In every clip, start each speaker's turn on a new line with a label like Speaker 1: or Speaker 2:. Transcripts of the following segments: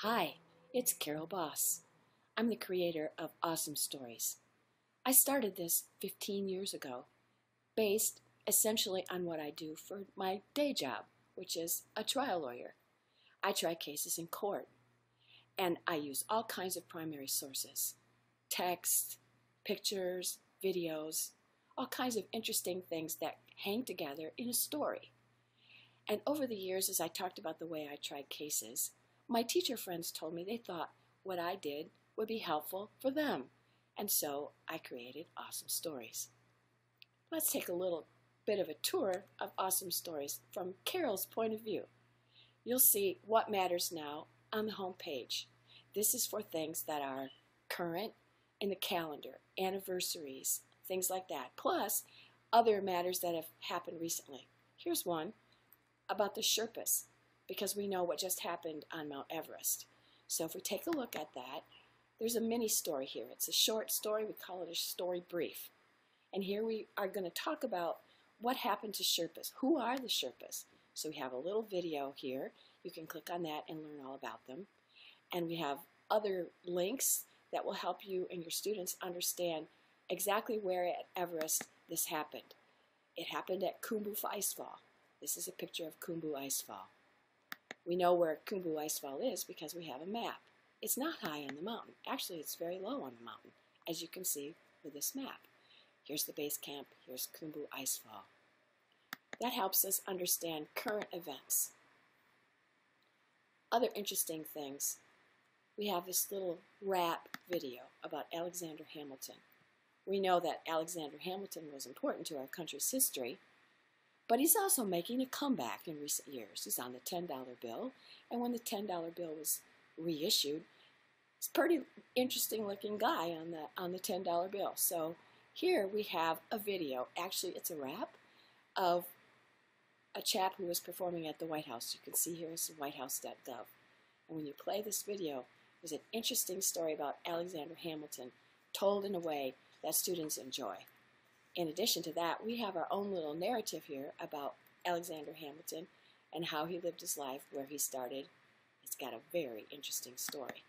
Speaker 1: Hi, it's Carol Boss. I'm the creator of Awesome Stories. I started this 15 years ago, based essentially on what I do for my day job, which is a trial lawyer. I try cases in court, and I use all kinds of primary sources: text, pictures, videos, all kinds of interesting things that hang together in a story. And over the years, as I talked about the way I tried cases, my teacher friends told me they thought what I did would be helpful for them. And so I created Awesome Stories. Let's take a little bit of a tour of Awesome Stories from Carol's point of view. You'll see what matters now on the home page. This is for things that are current in the calendar, anniversaries, things like that, plus other matters that have happened recently. Here's one about the Sherpas, because we know what just happened on Mount Everest. So if we take a look at that, there's a mini story here. It's a short story. We call it a story brief. And here we are going to talk about what happened to Sherpas. Who are the Sherpas? So we have a little video here. You can click on that and learn all about them. And we have other links that will help you and your students understand exactly where at Everest this happened. It happened at Khumbu Icefall. This is a picture of Khumbu Icefall. We know where Khumbu Icefall is because we have a map. It's not high on the mountain. Actually, it's very low on the mountain, as you can see with this map. Here's the base camp. Here's Khumbu Icefall. That helps us understand current events. Other interesting things. We have this little rap video about Alexander Hamilton. We know that Alexander Hamilton was important to our country's history, but he's also making a comeback in recent years. He's on the $10 bill, and when the $10 bill was reissued, it's a pretty interesting looking guy on the $10 bill. So here we have a video. Actually, it's a rap of a chap who was performing at the White House. You can see here is whitehouse.gov. And when you play this video, there's an interesting story about Alexander Hamilton told in a way that students enjoy. In addition to that, we have our own little narrative here about Alexander Hamilton and how he lived his life, where he started. It's got a very interesting story.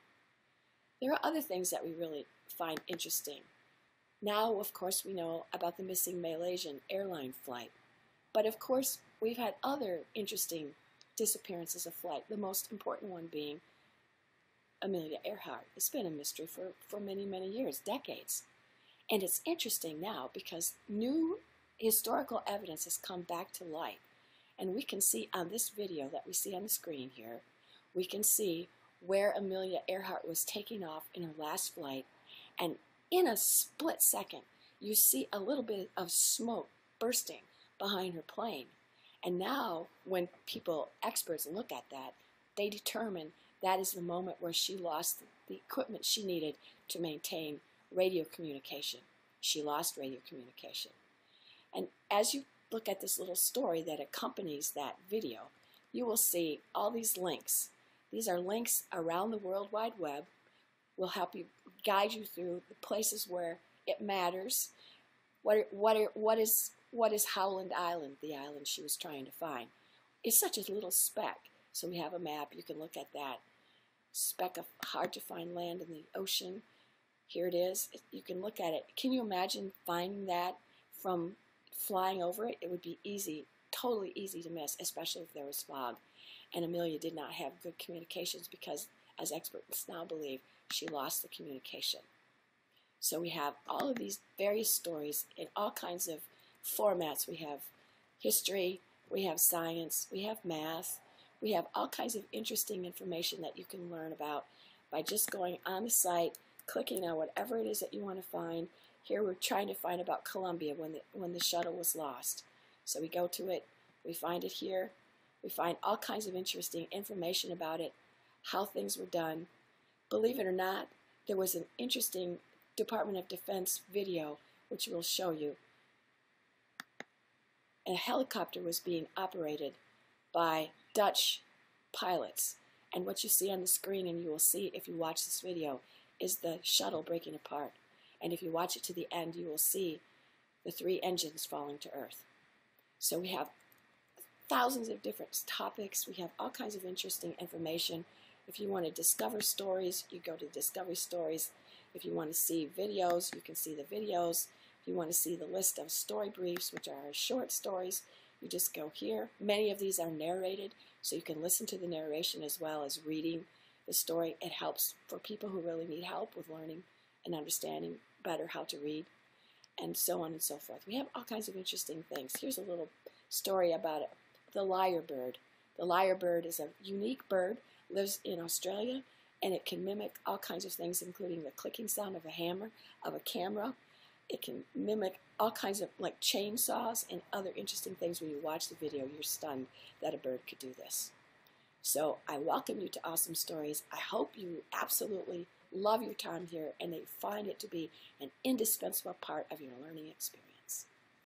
Speaker 1: There are other things that we really find interesting. Now, of course, we know about the missing Malaysian airline flight. But of course, we've had other interesting disappearances of flight, the most important one being Amelia Earhart. It's been a mystery for many, many years, decades. And it's interesting now because new historical evidence has come back to light. And we can see on this video that we see on the screen here, we can see where Amelia Earhart was taking off in her last flight. And in a split second, you see a little bit of smoke bursting behind her plane. And now when experts look at that, they determine that is the moment where she lost the equipment she needed to maintain radio communication. She lost radio communication. And as you look at this little story that accompanies that video, you will see all these links. These are links around the World Wide Web. Will help you, guide you through the places where it matters. What is Howland Island, the island she was trying to find? It's such a little speck. So we have a map. You can look at that speck of hard to find land in the ocean. Here it is. You can look at it. Can you imagine finding that from flying over it? It would be easy, totally easy to miss, especially if there was fog. And Amelia did not have good communications because, as experts now believe, she lost the communication. So we have all of these various stories in all kinds of formats. We have history, we have science, we have math, we have all kinds of interesting information that you can learn about by just going on the site, clicking on whatever it is that you want to find. Here we're trying to find about Columbia when the shuttle was lost. So we go to it, we find it here, we find all kinds of interesting information about it, how things were done. Believe it or not, there was an interesting Department of Defense video which we'll show you. A helicopter was being operated by Dutch pilots. And what you see on the screen, and you will see if you watch this video, is the shuttle breaking apart. And if you watch it to the end, you will see the 3 engines falling to Earth. So we have thousands of different topics. We have all kinds of interesting information. If you want to discover stories, you go to Discovery Stories. If you want to see videos, you can see the videos. If you want to see the list of story briefs, which are short stories, you just go here. Many of these are narrated, so you can listen to the narration as well as reading the story. It helps for people who really need help with learning and understanding better how to read, and so on and so forth. We have all kinds of interesting things. Here's a little story about it. The lyrebird. The lyrebird is a unique bird, lives in Australia, and it can mimic all kinds of things, including the clicking sound of a hammer, of a camera. It can mimic all kinds of, like, chainsaws and other interesting things. When you watch the video, you're stunned that a bird could do this. So I welcome you to Awesome Stories. I hope you absolutely love your time here and that you find it to be an indispensable part of your learning experience.